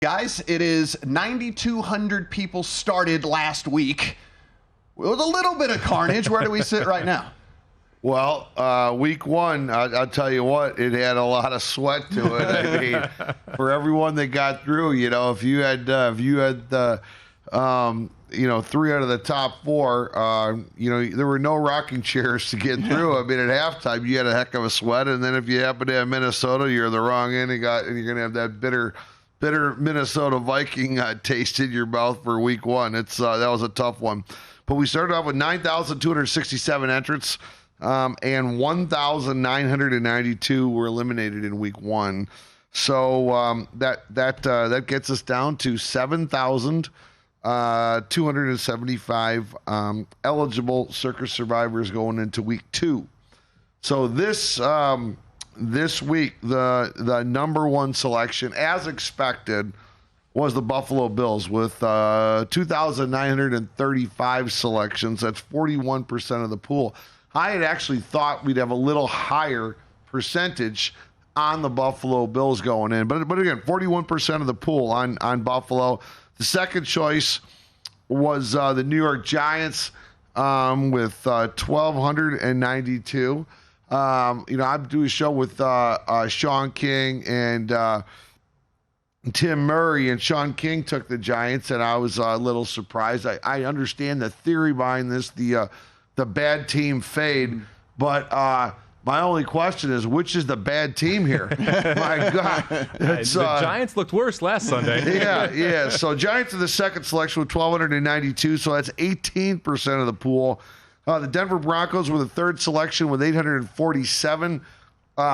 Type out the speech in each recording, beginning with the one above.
Guys, it is 9,200 people started last week. With a little bit of carnage. Where do we sit right now? Well, week one, I'll tell you what, it had a lot of sweat to it. I mean, for everyone that got through, if you had three out of the top four, there were no rocking chairs to get through. I mean, at halftime, you had a heck of a sweat, and then if you happen to have Minnesota, you're the wrong end, and you're going to have that bitter Minnesota Viking taste in your mouth for week one. That was a tough one. But we started off with 9,267 entrants, and 1,992 were eliminated in week one. So that gets us down to 7,275 eligible Circa Survivors going into week two. So this week, the number one selection, as expected, was the Buffalo Bills with 2,935 selections. That's 41% of the pool. I had actually thought we'd have a little higher percentage on the Buffalo Bills going in. But again, 41% of the pool on Buffalo. The second choice was the New York Giants with 1,292. I do a show with Sean King and Tim Murray, and Sean King took the Giants, and I was a little surprised. I understand the theory behind this, the bad team fade, but my only question is, which is the bad team here? My God. The Giants looked worse last Sunday. Yeah. So Giants are the second selection with 1,292, so that's 18% of the pool. The Denver Broncos were the third selection with 847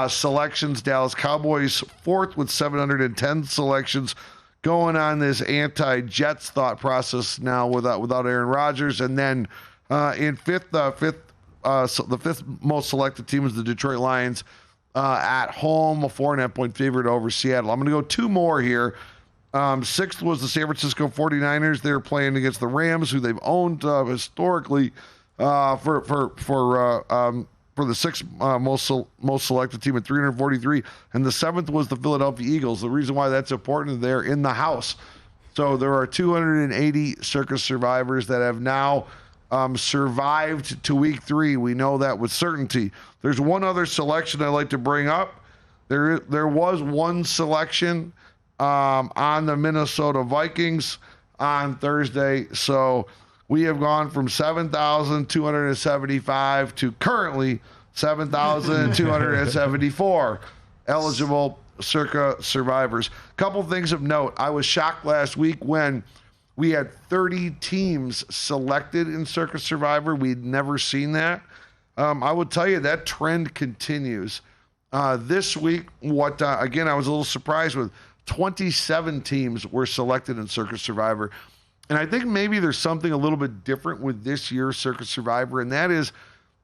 selections. Dallas Cowboys fourth with 710 selections. Going on this anti-Jets thought process now without Aaron Rodgers. And then in fifth, the fifth most selected team is the Detroit Lions at home, a 4.5-point favorite over Seattle. I'm going to go two more here. Sixth was the San Francisco 49ers. They're playing against the Rams, who they've owned historically for the sixth most selected team at 343. And the seventh was the Philadelphia Eagles. The reason why that's important, they're in the house. So there are 280 Circa Survivors that have now survived to week three. We know that with certainty. There's one other selection I'd like to bring up. There was one selection on the Minnesota Vikings on Thursday. So we have gone from 7,275 to currently 7,274 eligible Circa Survivors. Couple things of note. I was shocked last week when we had 30 teams selected in Circa Survivor. We'd never seen that. I would tell you that trend continues. This week, again, I was a little surprised with 27 teams were selected in Circa Survivor. And I think maybe there's something a little bit different with this year's Circa Survivor, and that is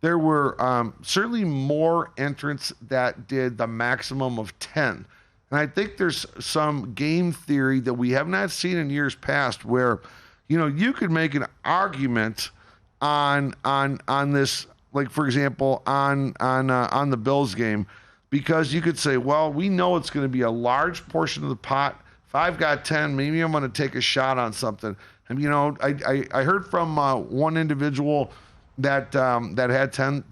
there were certainly more entrants that did the maximum of 10. And I think there's some game theory that we have not seen in years past where, you could make an argument on this, like, for example, on the Bills game, because you could say, well, we know it's going to be a large portion of the pot. If I've got 10, maybe I'm going to take a shot on something. And I heard from one individual that had 10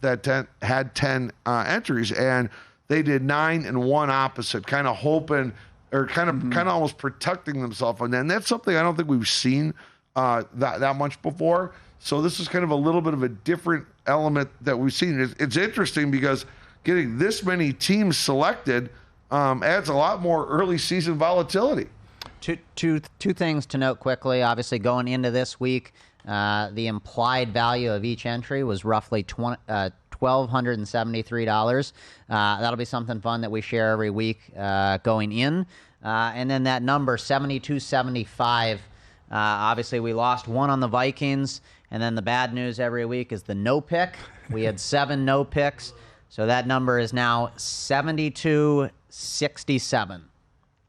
entries, and they did 9 and 1 opposite, kind of hoping or kind of almost protecting themselves on that. And that's something I don't think we've seen that much before. So this is kind of a little bit of a different element that we've seen. It's interesting because getting this many teams selected adds a lot more early season volatility. Two things to note quickly. Obviously, going into this week, the implied value of each entry was roughly $1,273. That'll be something fun that we share every week going in. And then that number, 7,275. Obviously, we lost one on the Vikings. And then the bad news every week is the no pick. We had 7 no picks. So that number is now 7,267.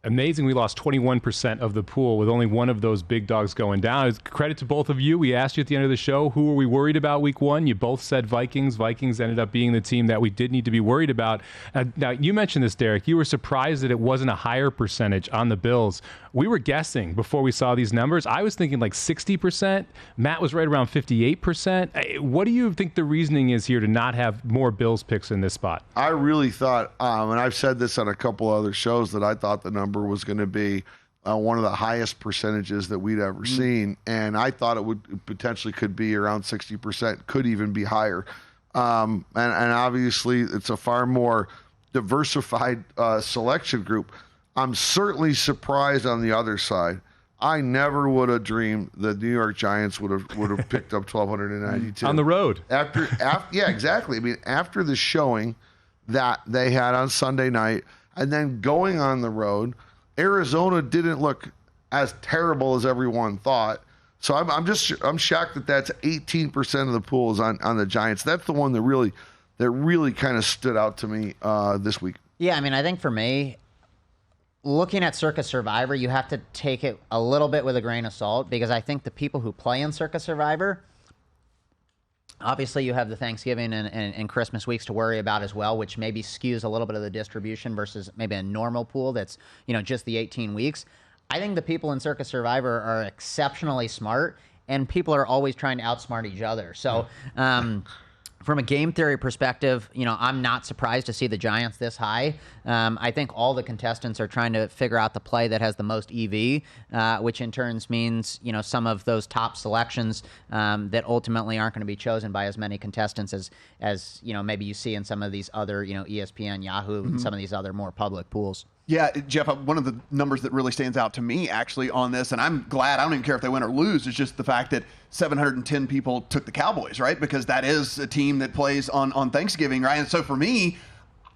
amazing. We lost 21% of the pool with only one of those big dogs going down. It's credit to both of you. We asked you at the end of the show, who were we worried about week 1? You both said Vikings. Vikings ended up being the team that we did need to be worried about. Now, you mentioned this, Derek. You were surprised that it wasn't a higher percentage on the Bills. We were guessing before we saw these numbers. I was thinking like 60%. Matt was right around 58%. What do you think the reasoning is here to not have more Bills picks in this spot? I really thought, and I've said this on a couple other shows, that I thought the number was going to be one of the highest percentages that we'd ever seen. And I thought it would potentially could be around 60%, could even be higher. And obviously it's a far more diversified selection group. I'm certainly surprised on the other side. I never would have dreamed the New York Giants would have picked up 1,292 on the road. After yeah, exactly. I mean, after the showing that they had on Sunday night, and then going on the road, Arizona didn't look as terrible as everyone thought. So I'm shocked that that's 18% of the pool is on the Giants. That's the one that really kind of stood out to me this week. Yeah, I mean, I think for me, looking at Circa Survivor, you have to take it a little bit with a grain of salt, because I think the people who play in Circa Survivor, obviously you have the Thanksgiving and Christmas weeks to worry about as well, which maybe skews a little bit of the distribution versus maybe a normal pool that's, just the 18 weeks. I think the people in Circa Survivor are exceptionally smart, and people are always trying to outsmart each other. So, from a game theory perspective, I'm not surprised to see the Giants this high. I think all the contestants are trying to figure out the play that has the most EV, which in turn means, some of those top selections that ultimately aren't going to be chosen by as many contestants as maybe you see in some of these other, ESPN, Yahoo, and some of these other more public pools. Yeah, Jeff, one of the numbers that really stands out to me actually on this, and I'm glad, I don't even care if they win or lose, is just the fact that 710 people took the Cowboys, right? Because that is a team that plays on Thanksgiving, right? And so for me,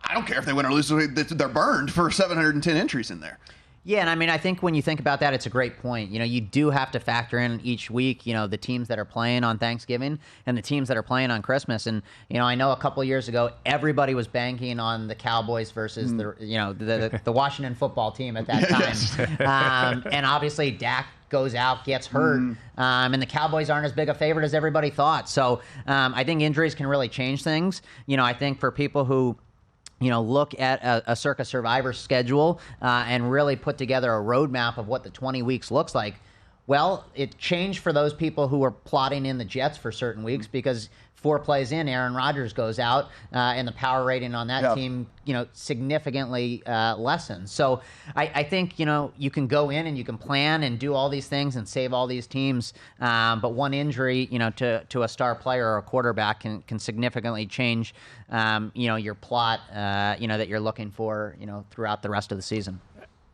I don't care if they win or lose, they're burned for 710 entries in there. Yeah, and I mean, I think when you think about that, it's a great point. You do have to factor in each week, the teams that are playing on Thanksgiving and the teams that are playing on Christmas. And, I know a couple of years ago, everybody was banking on the Cowboys versus the Washington football team at that time. Yes. And obviously Dak goes out, gets hurt, and the Cowboys aren't as big a favorite as everybody thought. So I think injuries can really change things. I think for people who look at a Circa Survivor schedule and really put together a roadmap of what the 20 weeks looks like. Well, it changed for those people who were plotting in the Jets for certain weeks, because 4 plays in, Aaron Rodgers goes out, and the power rating on that team, significantly lessens. So I think, you can go in and you can plan and do all these things and save all these teams, but one injury, to a star player or a quarterback can significantly change, your plot, that you're looking for, throughout the rest of the season.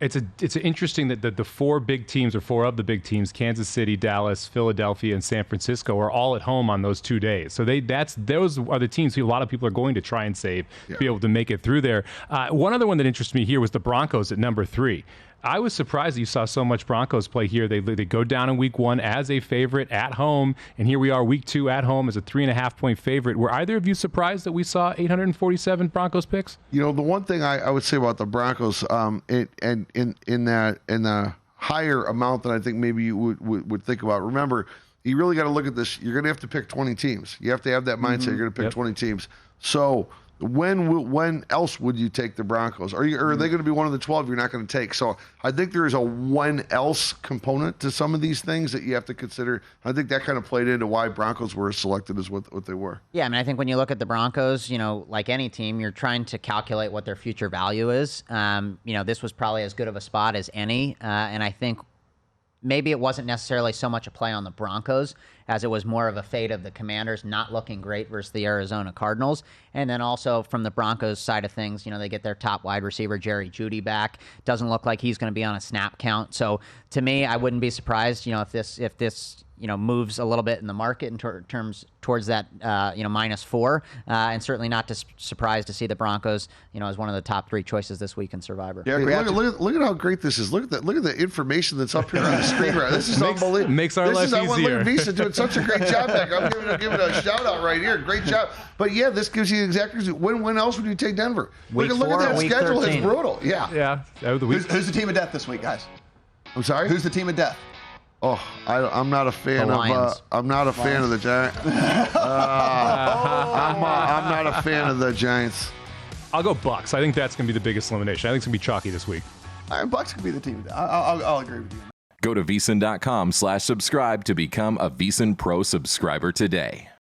It's interesting that the 4 big teams, or 4 of the big teams, Kansas City, Dallas, Philadelphia, and San Francisco, are all at home on those 2 days. So those are the teams who a lot of people are going to try and save to be able to make it through there. One other one that interests me here was the Broncos at number 3. I was surprised that you saw so much Broncos play here. They go down in week 1 as a favorite at home, and here we are week 2 at home as a 3.5-point favorite. Were either of you surprised that we saw 847 Broncos picks? The one thing I would say about the Broncos, in the higher amount than I think maybe you would think about. Remember, you really got to look at this. You're going to have to pick 20 teams. You have to have that mindset. You're going to pick 20 teams. So when else would you take the Broncos? Are they going to be one of the 12 you're not going to take? So I think there is a when else component to some of these things that you have to consider. I think that kind of played into why Broncos were selected as what they were. Yeah, I mean, I think when you look at the Broncos, like any team, you're trying to calculate what their future value is. This was probably as good of a spot as any, and I think maybe it wasn't necessarily so much a play on the Broncos as it was more of a fate of the Commanders not looking great versus the Arizona Cardinals. And then also from the Broncos side of things, they get their top wide receiver, Jerry Jeudy, back. Doesn't look like he's going to be on a snap count. So to me, I wouldn't be surprised, if this moves a little bit in the market in terms towards that, -4, and certainly not surprised to see the Broncos, as one of the top 3 choices this week in Survivor. Yeah, look at how great this is. Look at the information that's up here on the screen right. This is unbelievable. Makes our life easier. Look at VSiN doing doing such a great job back. I'm giving it a shout out right here. Great job. But yeah, this gives you exactly when else would you take Denver? Week look at 4, that week schedule. 13. It's brutal. Yeah. Yeah. Who's the team of death this week, guys? I'm sorry. Who's the team of death? Oh, I'm not a fan The of. Lions. I'm not a fan of the Giants. I'm not a fan of the Giants. I'll go Bucks. I think that's going to be the biggest elimination. I think it's going to be chalky this week. All right, Bucks could be the team of death. I'll agree with you. Go to VSiN.com/subscribe to become a VSiN Pro subscriber today.